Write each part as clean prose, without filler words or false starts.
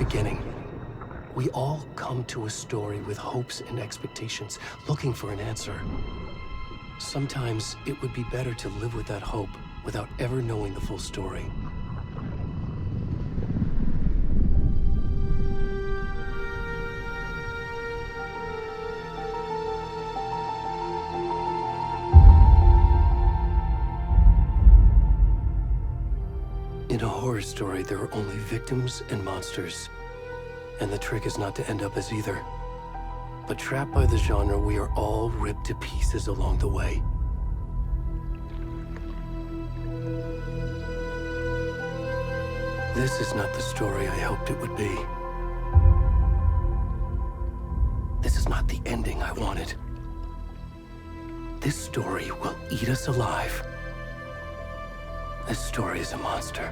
beginning. We all come to a story with hopes and expectations, looking for an answer. Sometimes it would be better to live with that hope without ever knowing the full story. In a horror story, there are only victims and monsters. And the trick is not to end up as either. But trapped by the genre, we are all ripped to pieces along the way. This is not the story I hoped it would be. This is not the ending I wanted. This story will eat us alive. This story is a monster.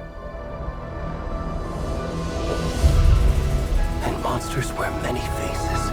And monsters wear many faces.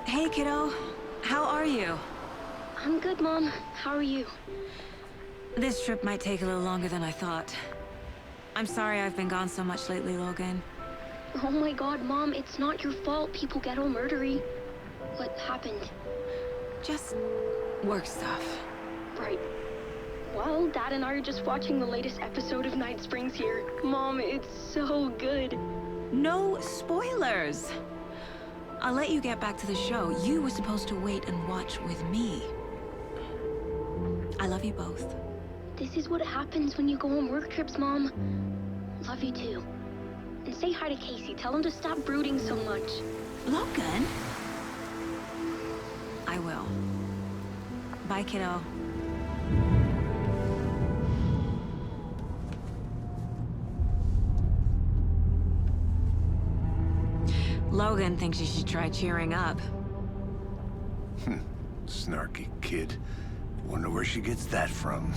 Hey, kiddo. How are you? I'm good, Mom. How are you? This trip might take a little longer than I thought. I'm sorry I've been gone so much lately, Logan. Oh my god, Mom, it's not your fault people get all murdery. What happened? Just work stuff. Right. Well, Dad and I are just watching the latest episode of Night Springs here. Mom, it's so good. No spoilers! I'll let you get back to the show. You were supposed to wait and watch with me. I love you both. This is what happens when you go on work trips, Mom. Love you too. And say hi to Casey. Tell him to stop brooding so much. Logan? I will. Bye, kiddo. Logan thinks you should try cheering up. Snarky kid. Wonder where she gets that from.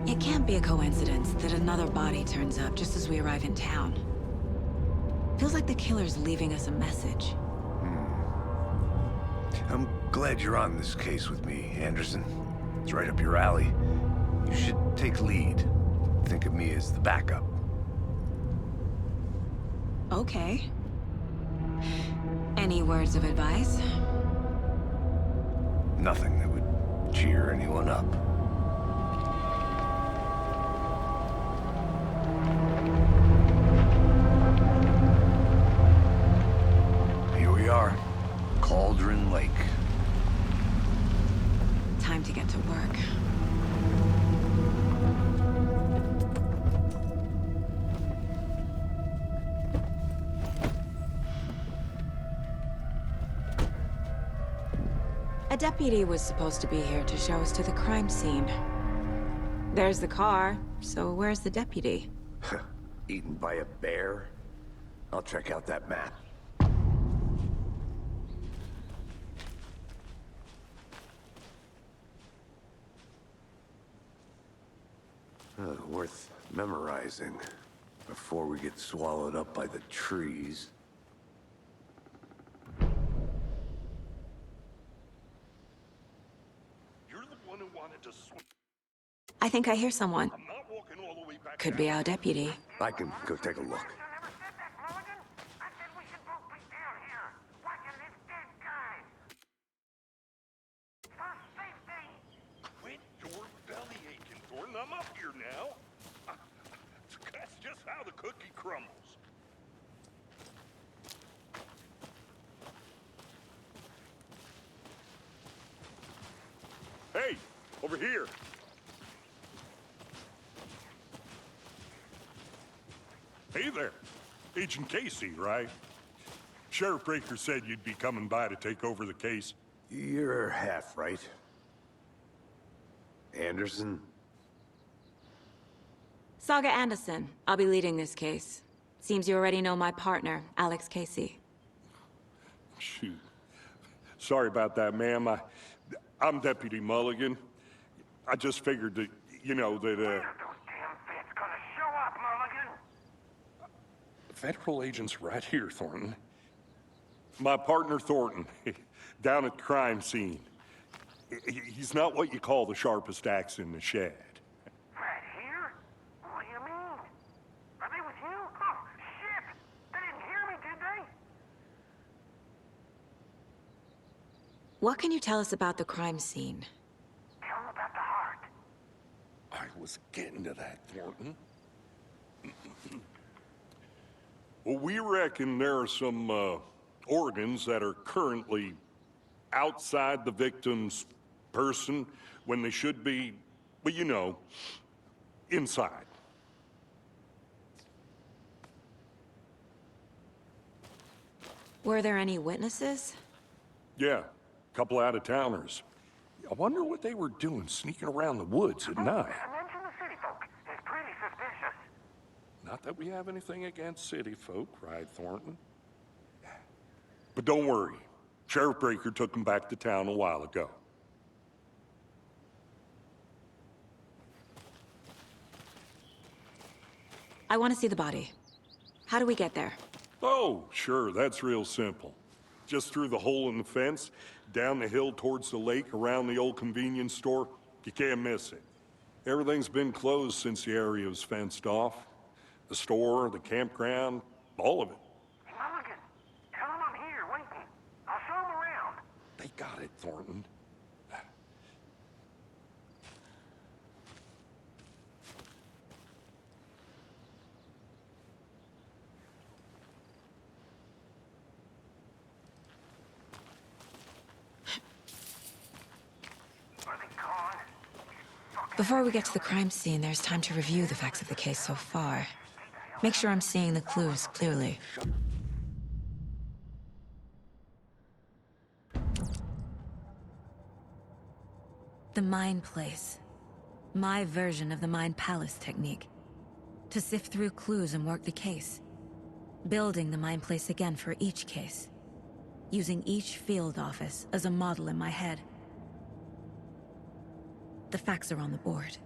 It can't be a coincidence that another body turns up just as we arrive in town. Feels like the killer's leaving us a message. I'm glad you're on this case with me, Anderson. It's right up your alley. You should take lead. Think of me as the backup. Okay. Any words of advice? Nothing that would cheer anyone up. Here we are. Cauldron Lake. Time to get to work. A deputy was supposed to be here to show us to the crime scene. There's the car, so where's the deputy? Eaten by a bear? I'll check out that map. Worth memorizing before we get swallowed up by the trees. You're the one who wanted to swim. I think I hear someone. I'm not walking all the way back. Could be our deputy. I can go take a look. Quit your belly aching, Thornton. I'm up here now. That's just how the cookie crumbles. Hey, over here. Hey there. Agent Casey, right? Sheriff Breaker said you'd be coming by to take over the case. You're half right. Anderson? Saga Anderson. I'll be leading this case. Seems you already know my partner, Alex Casey. Shoot. Sorry about that, ma'am. I'm Deputy Mulligan. I just figured that, you know, that, Those damn feds gonna show up, Mulligan? Federal agent's right here, Thornton. My partner, Thornton, down at the crime scene. He's not what you call the sharpest axe in the shed. Right here? What do you mean? Are they with you? Oh, shit! They didn't hear me, did they? What can you tell us about the crime scene? Tell them about the heart. I was getting to that, Thornton. Well, we reckon there are some organs that are currently outside the victim's person when they should be, well, you know, inside. Were there any witnesses? Yeah, a couple out-of-towners. I wonder what they were doing sneaking around the woods at night. Mention the city folk. It's pretty suspicious. Not that we have anything against city folk, right, Thornton? But don't worry. Sheriff Breaker took them back to town a while ago. I want to see the body. How do we get there? Oh, sure, that's real simple. Just through the hole in the fence, down the hill towards the lake, around the old convenience store. You can't miss it. Everything's been closed since the area was fenced off. The store, the campground, all of it. Hey, Mulligan, tell him I'm here waiting. I'll show him around. They got it, Thornton. Are they gone? Before we get to the crime scene, there's time to review the facts of the case so far. Make sure I'm seeing the clues clearly. The Mind Place. My version of the Mind Palace technique. To sift through clues and work the case. Building the Mind Place again for each case. Using each field office as a model in my head. The facts are on the board.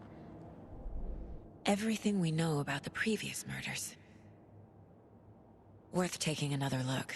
Everything we know about the previous murders. Worth taking another look.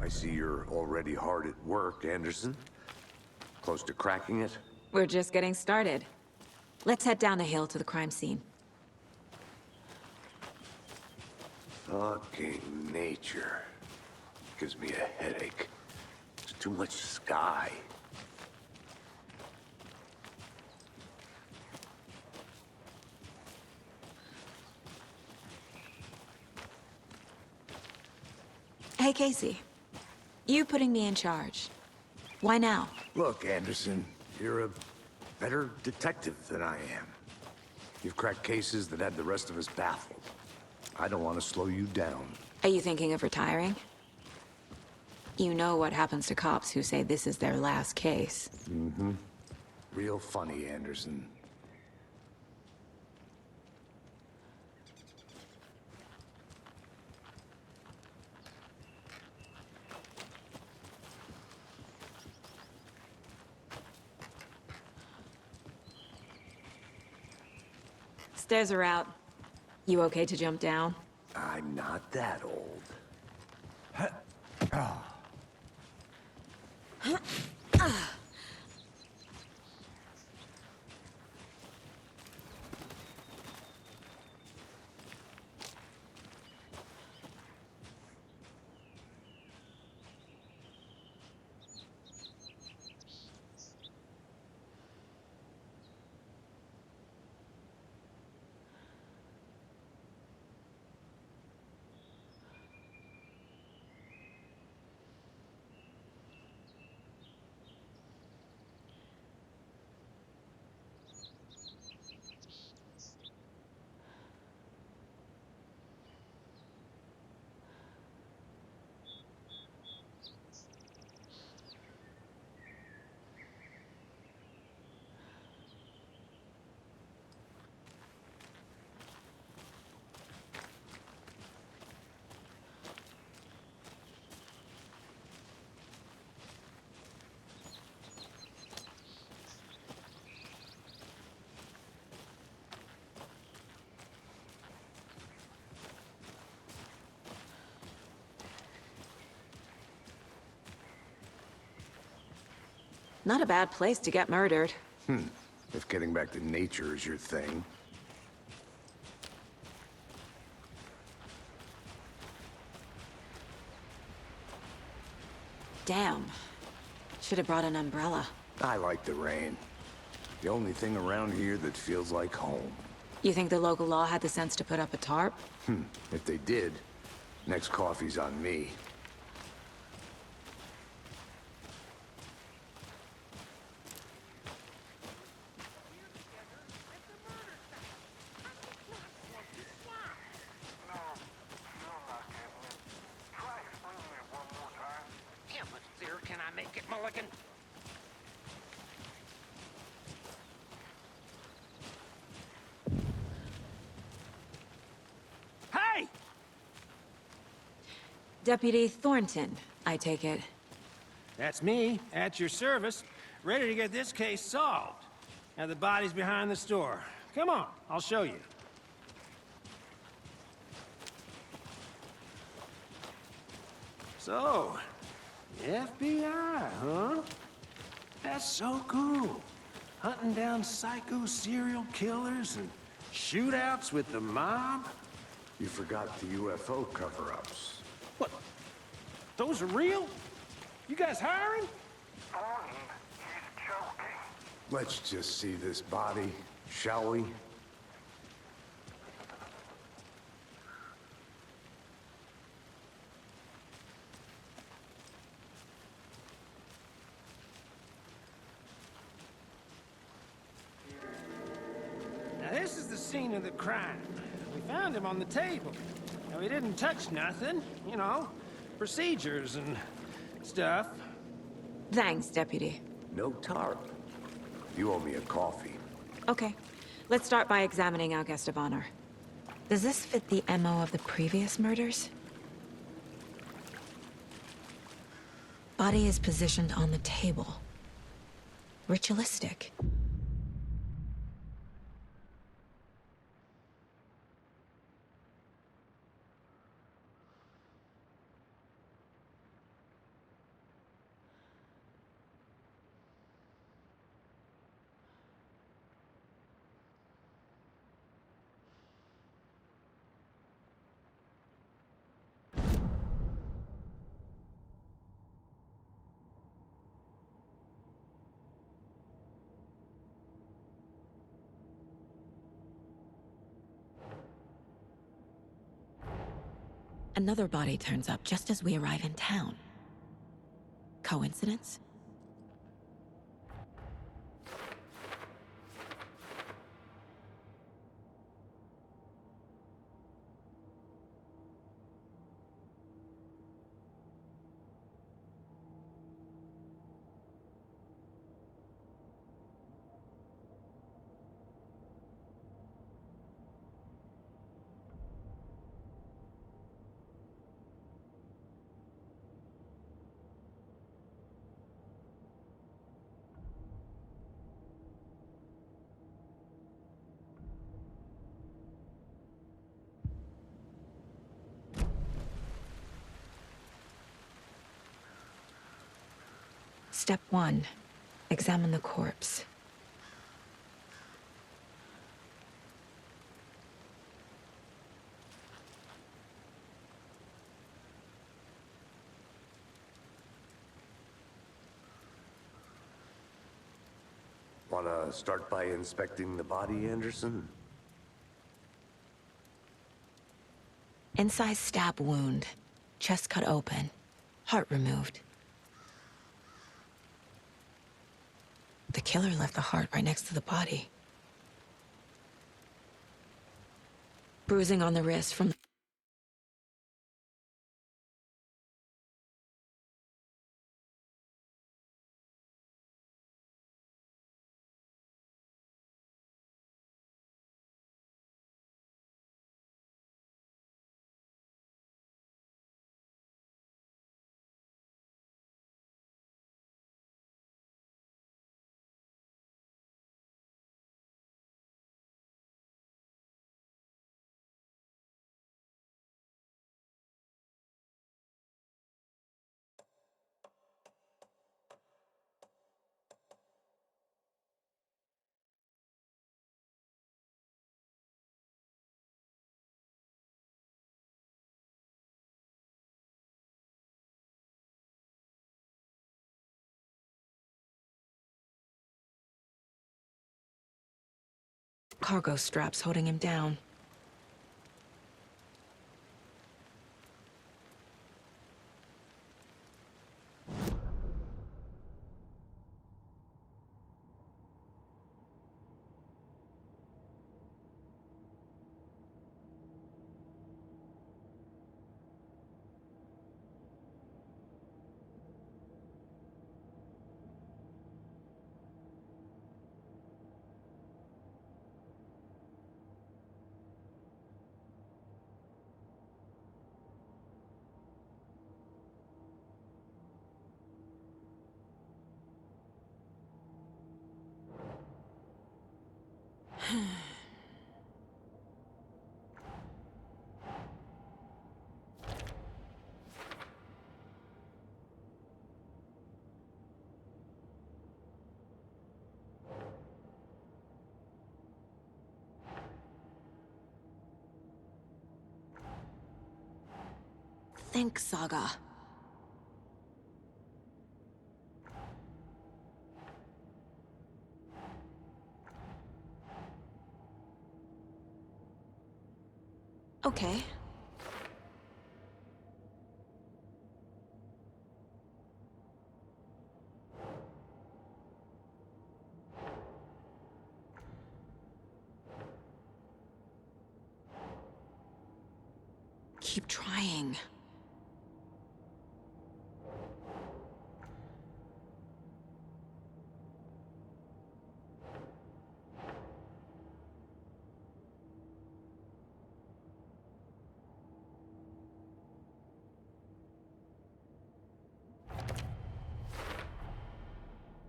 I see you're already hard at work, Anderson. Close to cracking it? We're just getting started. Let's head down the hill to the crime scene. Fucking nature. Gives me a headache. There's too much sky. Hey, Casey. You putting me in charge. Why now? Look, Anderson, you're a better detective than I am. You've cracked cases that had the rest of us baffled. I don't want to slow you down. Are you thinking of retiring? You know what happens to cops who say this is their last case. Mm-hmm. Real funny, Anderson. Stairs are out. You okay to jump down? I'm not that old. Not a bad place to get murdered. If getting back to nature is your thing. Damn. Should have brought an umbrella. I like the rain. The only thing around here that feels like home. You think the local law had the sense to put up a tarp? If they did, next coffee's on me. How much clearer can I make it, Mulligan? Hey! Deputy Thornton, I take it. That's me, at your service, ready to get this case solved. Now the body's behind the store. Come on, I'll show you. So, the FBI, huh? That's so cool. Hunting down psycho serial killers and shootouts with the mob. You forgot the UFO cover-ups. What? Those are real? You guys hiring? Thornton, he's joking. Let's just see this body, shall we? Now this is the scene of the crime. We found him on the table. Now he didn't touch nothing, you know, procedures and stuff. Thanks, Deputy. No tarp. You owe me a coffee. Okay, let's start by examining our guest of honor. Does this fit the MO of the previous murders? Body is positioned on the table. Ritualistic. Another body turns up just as we arrive in town. Coincidence? Step 1. Examine the corpse. Wanna start by inspecting the body, Anderson? Incised stab wound. Chest cut open. Heart removed. The killer left the heart right next to the body. Bruising on the wrist from cargo straps holding him down. Think, Saga. Okay. Keep trying.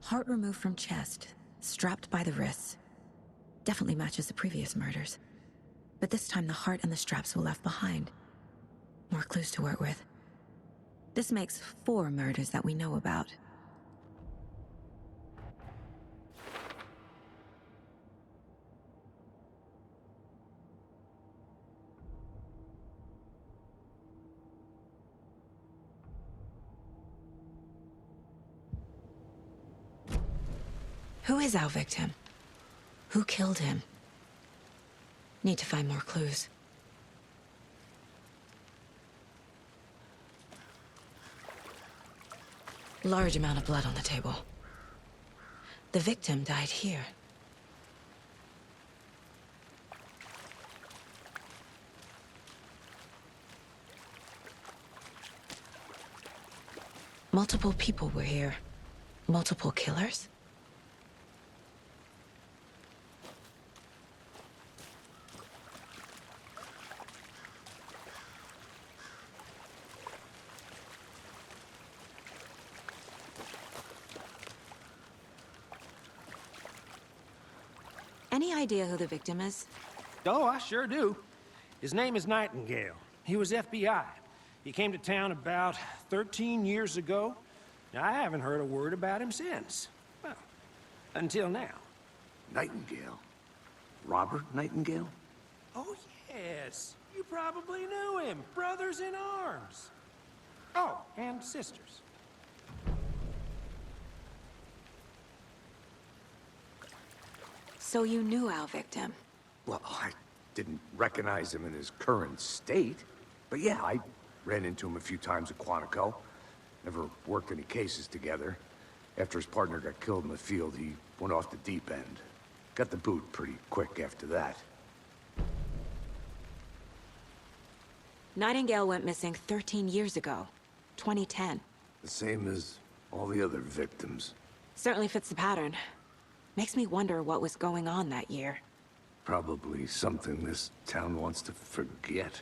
Heart removed from chest, strapped by the wrists. Definitely matches the previous murders. But this time the heart and the straps were left behind. More clues to work with. This makes 4 murders that we know about. Who is our victim? Who killed him? Need to find more clues. Large amount of blood on the table. The victim died here. Multiple people were here. Multiple killers? Any idea who the victim is? Oh, I sure do. His name is Nightingale. He was FBI. He came to town about 13 years ago. I haven't heard a word about him since. Well, until now. Nightingale? Robert Nightingale? Oh, yes. You probably knew him. Brothers in arms. Oh, and sisters. So you knew our victim? Well, I didn't recognize him in his current state. But yeah, I ran into him a few times at Quantico. Never worked any cases together. After his partner got killed in the field, he went off the deep end. Got the boot pretty quick after that. Nightingale went missing 13 years ago. 2010. The same as all the other victims. Certainly fits the pattern. Makes me wonder what was going on that year. Probably something this town wants to forget.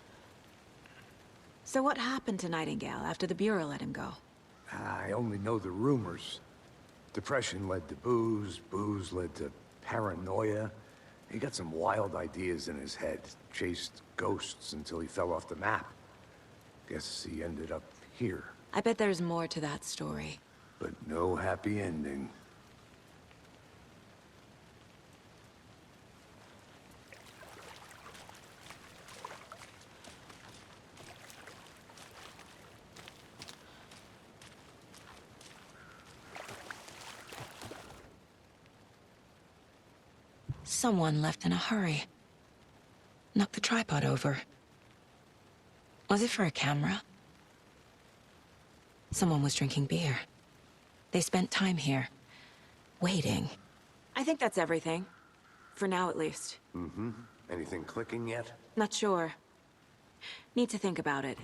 So what happened to Nightingale after the Bureau let him go? I only know the rumors. Depression led to booze, booze led to paranoia. He got some wild ideas in his head, chased ghosts until he fell off the map. Guess he ended up here, I bet there's more to that story. but no happy ending. Someone left in a hurry. Knocked the tripod over. Was it for a camera? Someone was drinking beer. They spent time here, waiting. I think that's everything. For now, at least. Mm-hmm. Anything clicking yet? Not sure. Need to think about it.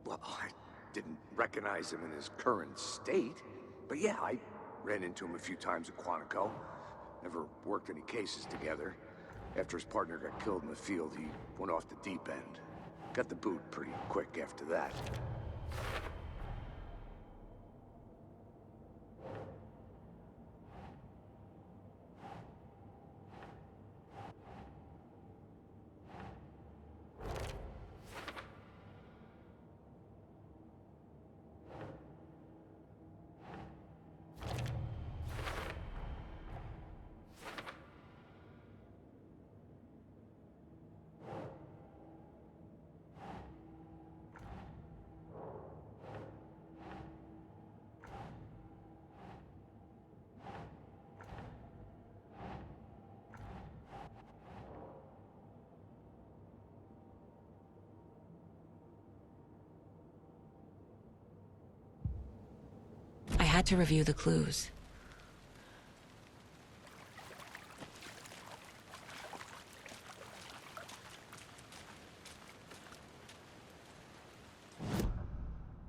Well, I didn't recognize him in his current state. But yeah, I ran into him a few times at Quantico. Never worked any cases together. After his partner got killed in the field, he went off the deep end. Got the boot pretty quick after that. I had to review the clues.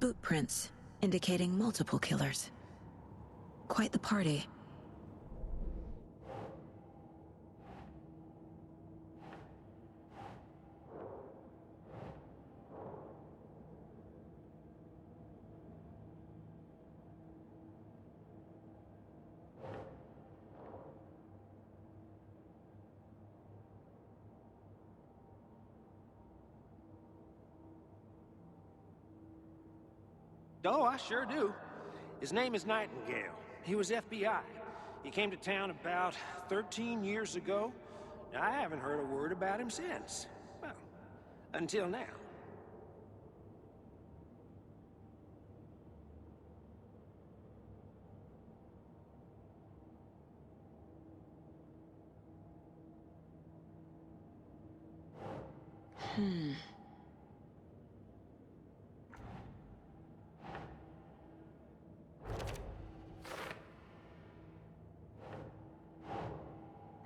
Boot prints, indicating multiple killers. Quite the party. Oh, I sure do. His name is Nightingale. He was FBI. He came to town about 13 years ago. I haven't heard a word about him since. Well, until now.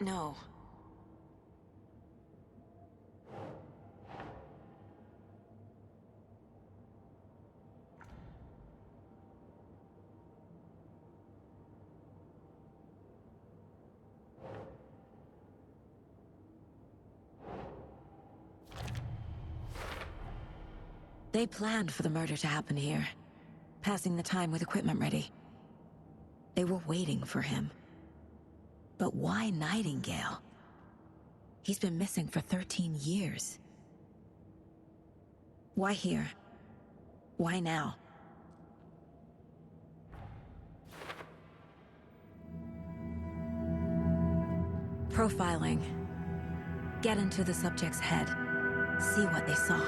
No. They planned for the murder to happen here, passing the time with equipment ready. They were waiting for him. But why Nightingale? He's been missing for 13 years. Why here? Why now? Profiling. Get into the subject's head. See what they saw.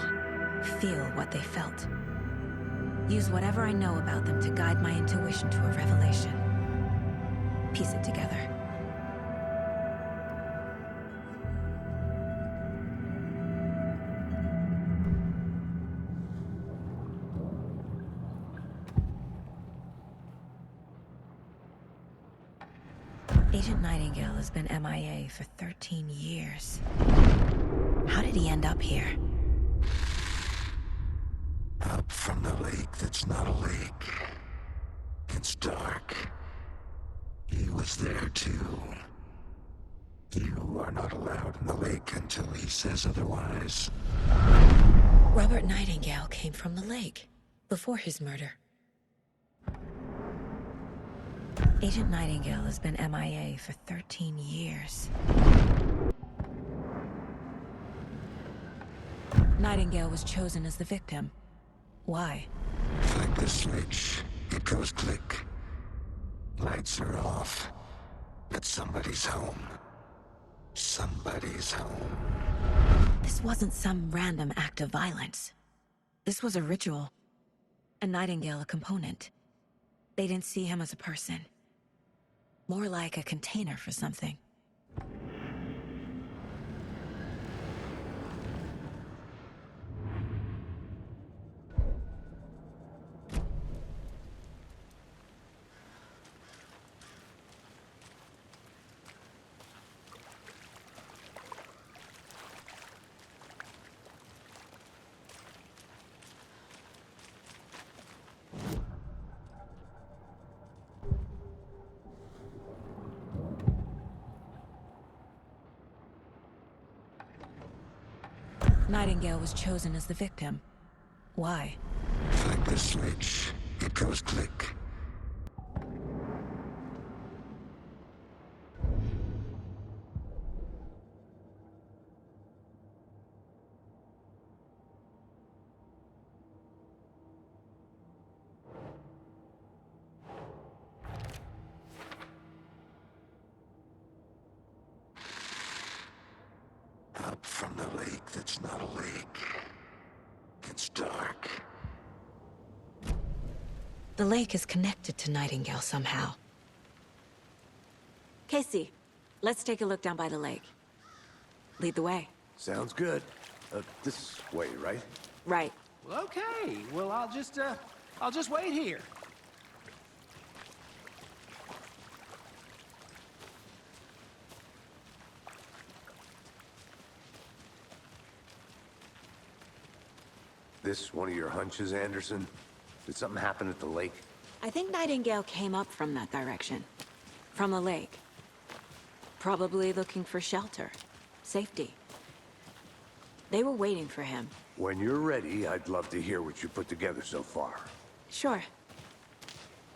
Feel what they felt. Use whatever I know about them to guide my intuition to a revelation. Piece it together. Agent Nightingale has been MIA for 13 years. How did he end up here? Up from the lake that's not a lake. It's dark. He was there too. You are not allowed in the lake until he says otherwise. Robert Nightingale came from the lake, before his murder. Agent Nightingale has been MIA for 13 years. Nightingale was chosen as the victim. Why? Flick the switch. It goes click. Lights are off. But somebody's home. Somebody's home. This wasn't some random act of violence. This was a ritual. And Nightingale a component. They didn't see him as a person. More like a container for something. Nightingale was chosen as the victim. Why? Flick the switch. It goes click. Up from the lake that's not a lake. It's dark. The lake is connected to Nightingale somehow. Casey, let's take a look down by the lake. Lead the way. Sounds good. This way, right? Right. Well, okay. Well, I'll just wait here. This one of your hunches, Anderson? Did something happen at the lake? I think Nightingale came up from that direction. From the lake. Probably looking for shelter. Safety. They were waiting for him. When you're ready, I'd love to hear what you put together so far. Sure.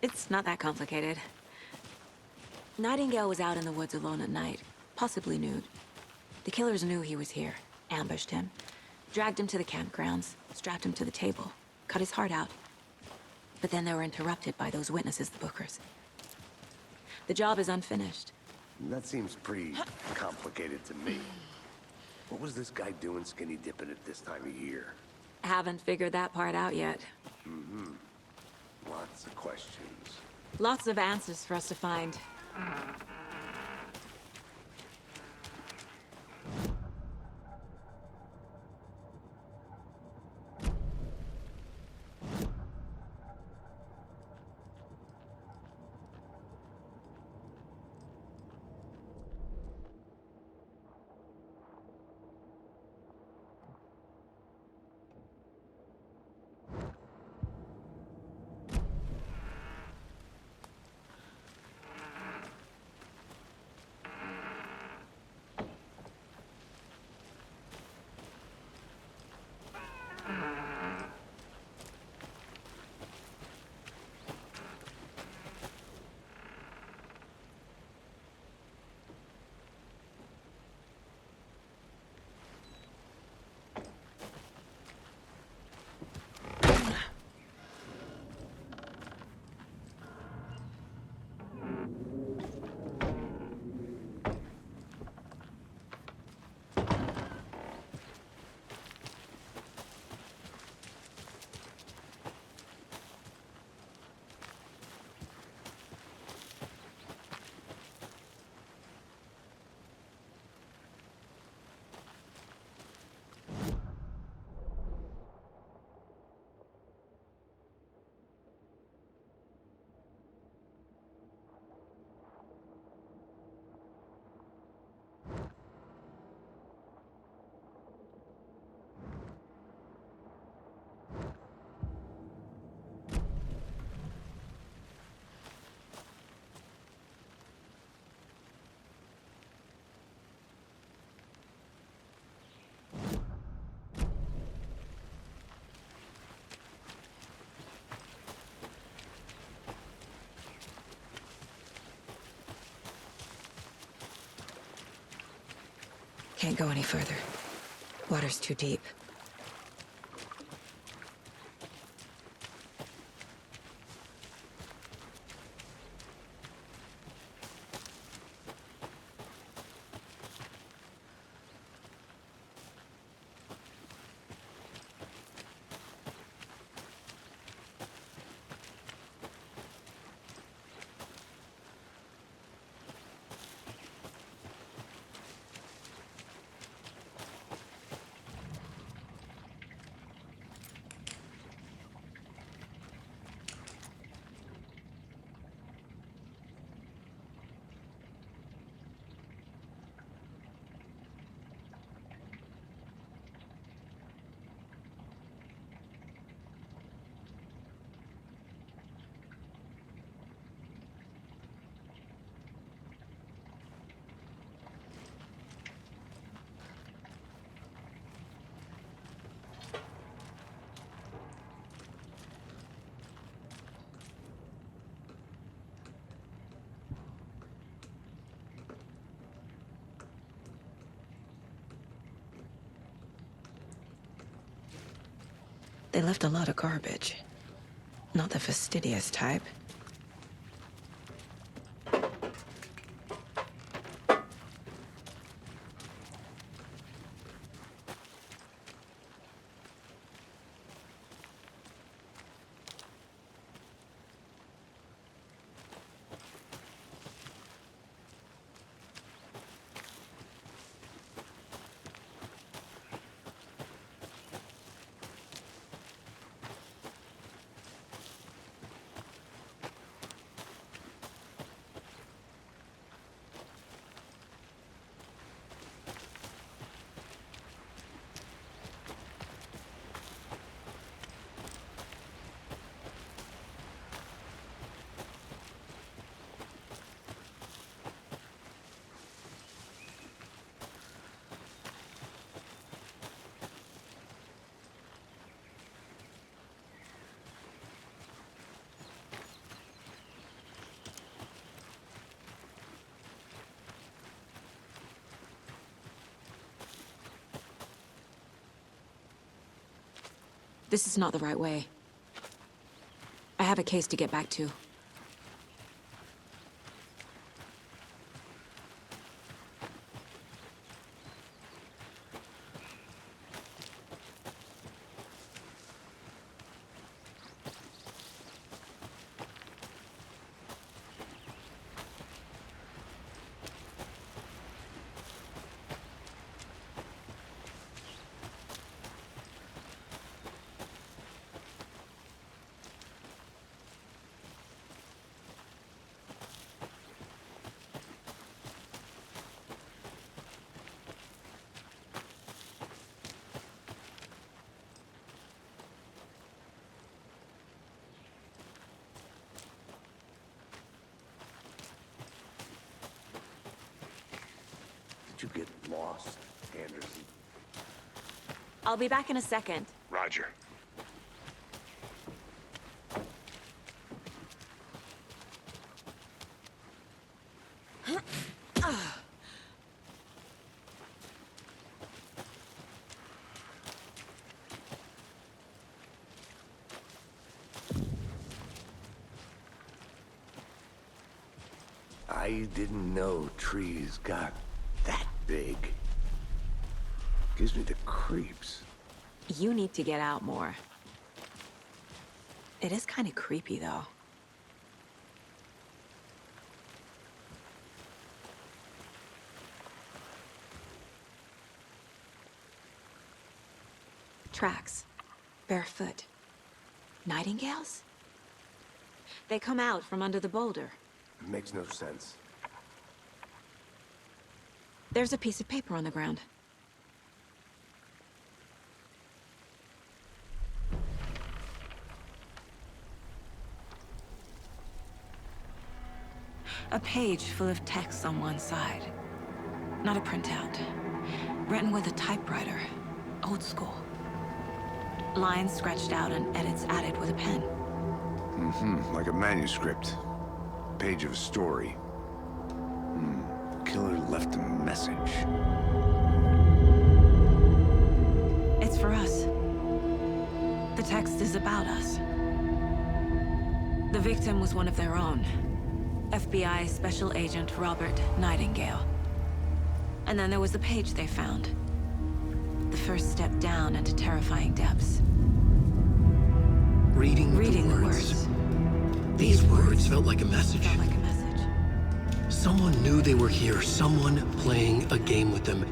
It's not that complicated. Nightingale was out in the woods alone at night, possibly nude. The killers knew he was here, ambushed him, dragged him to the campgrounds, strapped him to the table, cut his heart out. But then they were interrupted by those witnesses, the Bookers. The job is unfinished. That seems pretty complicated to me. What was this guy doing skinny dipping at this time of year? Haven't figured that part out yet. Lots of questions. Lots of answers for us to find. Can't go any further. Water's too deep. They left a lot of garbage. Not the fastidious type. This is not the right way. I have a case to get back to. Did you get lost, Anderson? I'll be back in a second. Roger. I didn't know trees got that big. Gives me the creeps. You need to get out more. It is kind of creepy, though. Tracks. Barefoot. Nightingales? They come out from under the boulder. It makes no sense. There's a piece of paper on the ground. A page full of text on one side. Not a printout. Written with a typewriter. Old school. Lines scratched out and edits added with a pen. Like a manuscript. Page of a story. Killer left a message. It's for us. The text is about us. The victim was one of their own. FBI Special Agent Robert Nightingale. And then there was the page they found. The first step down into terrifying depths. Reading the words. These words felt like a message. Felt like a message. Someone knew they were here, someone playing a game with them.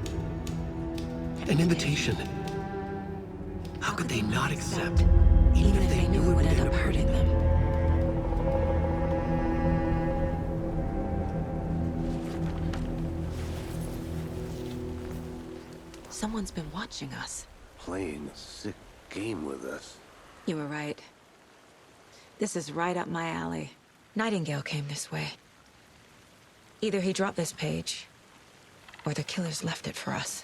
An invitation. How could they not accept, even if they knew it would end up hurting them? Someone's been watching us. Playing a sick game with us. You were right. This is right up my alley. Nightingale came this way. Either he dropped this page, or the killers left it for us.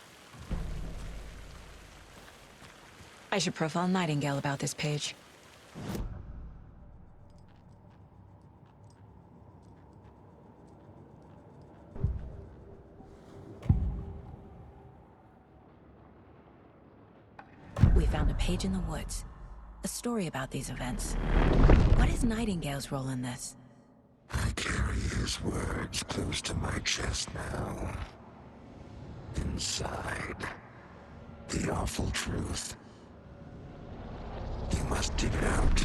I should profile Nightingale about this page. We found a page in the woods. a story about these events. What is Nightingale's role in this? I carry his words close to my chest now. Inside, the awful truth. You must dig it out.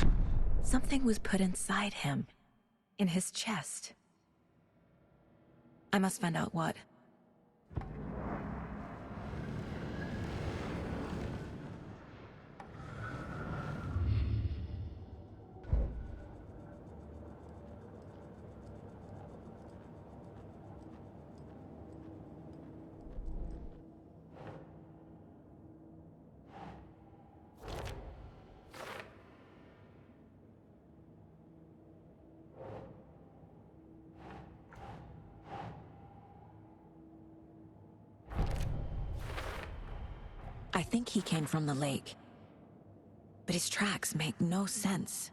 Something was put inside him. In his chest. I must find out what. I think he came from the lake. But his tracks make no sense.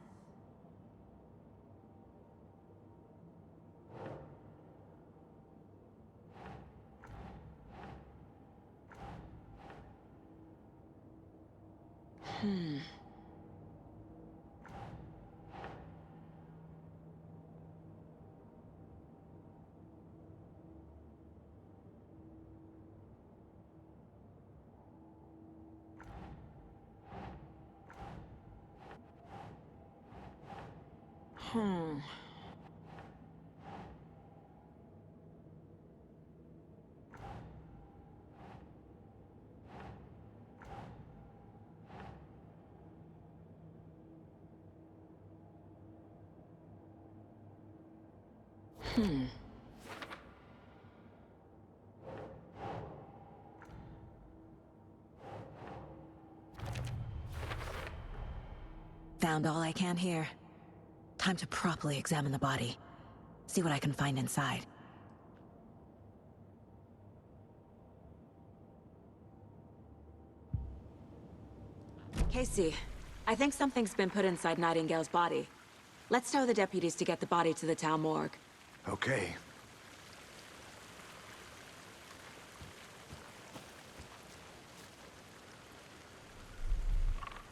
Found all I can here. Time to properly examine the body. See what I can find inside. Casey, I think something's been put inside Nightingale's body. Let's tell the deputies to get the body to the town morgue. Okay,